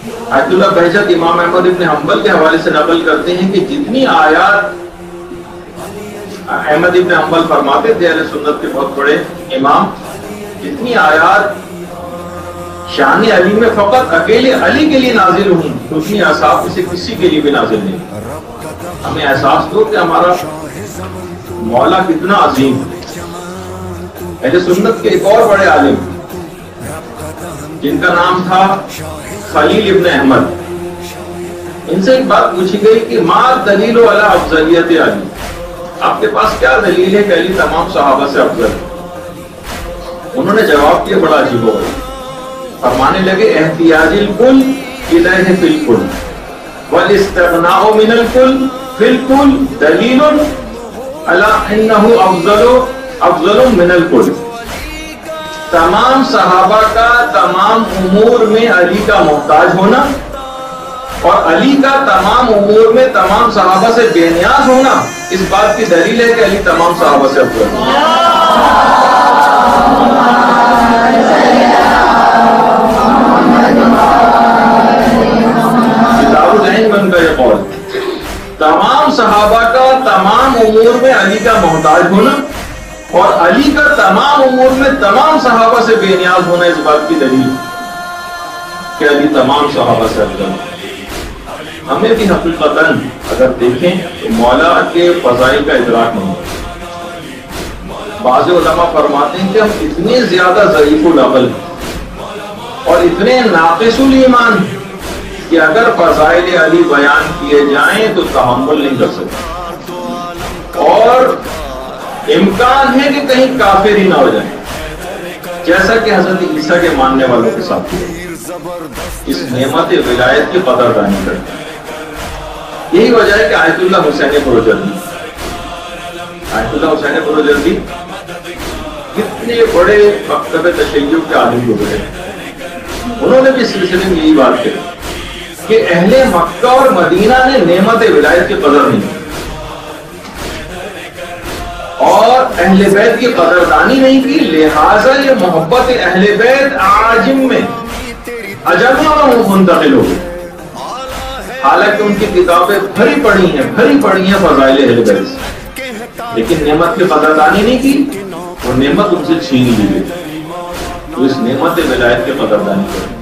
آیت اللہ بہجت امام احمد ابن حنبل کے حوالے سے نقل کرتے ہیں کہ جتنی آیات احمد ابن حنبل فرماتے تھے، اہل سنت کے بہت بڑے امام، جتنی آیات شان علی میں فقط اکیلے علی کے لیے نازل ہوئی، اتنی احساس سے کسی کے لیے بھی نازل نہیں۔ ہمیں احساس دو کہ ہمارا مولا کتنا عظیم ہے۔ اہل سنت کے ایک اور بڑے عالم جن کا نام تھا خلیل ابن احمد، ان سے ایک بات پوچھی گئی کہ ما دلیل علی افضلیت علی، آپ کے پاس کیا دلیل ہے کہ علی تمام صحابہ سے افضل؟ انہوں نے جواب دیا بڑا عجیب ہو گیا، فرمانے لگے احتیاج الکل الیہ فی الکل والاستغناء من الکل فی الکل دلیل علی انہ افضل من الکل۔ تمام صحابہ کا تمام امور میں علی کا محتاج ہونا اور علی کا تمام امور میں تمام صحابہ سے بے نیاز ہونا اس بات کی دلیل ہے کہ علی تمام صحابہ سے افضل ہے۔ کتاب العین میں ان کا یہ قول، تمام صحابہ کا تمام امور میں علی کا محتاج ہونا اور علی کا تمام امور میں تمام صحابہ سے بے نیاز ہونا اس بات کی دلیل کہ علی تمام صحابہ سے افضل ہے۔ ہمیں بھی حقیقتاً اگر دیکھیں تو مولا کے فضائل کا ادراک نہیں ہے۔ بعض علماء فرماتے ہیں کہ ہم اتنے زیادہ ضعیف العقل اور اتنے ناقص الایمان کہ اگر فضائل علی بیان کیے جائیں تو تحمل نہیں کر سکتے، اور امکان ہے کہ کہیں کافر ہی نہ ہو جائیں، جیسا کہ حضرت عیسیٰ کے ماننے والوں کے ساتھ اس نعمت ولایت کی قدردانی کرتے ہیں۔ یہی وجہ ہے کہ آیت اللہ حسین بروجردی کتنے بڑے مکتب تشیع کے عالم ہوئے، انہوں نے بھی اس سلسلے میں یہی بات کہی کہ اہل مکہ اور مدینہ نے نعمت ولایت کی قدر نہیں کی اور اہل بیت کی قدردانی نہیں کی، لہٰذا یہ محبت اہل بیت عاجم میں عجم میں منتقل ہو گئی، حالانکہ ان کی کتابیں بھری پڑی ہیں فضائل اہل بیت سے، لیکن نعمت کی قدردانی نہیں کی اور نعمت ان سے چھین لی گئی۔ تو اس نعمت ولایت کی قدردانی کریں۔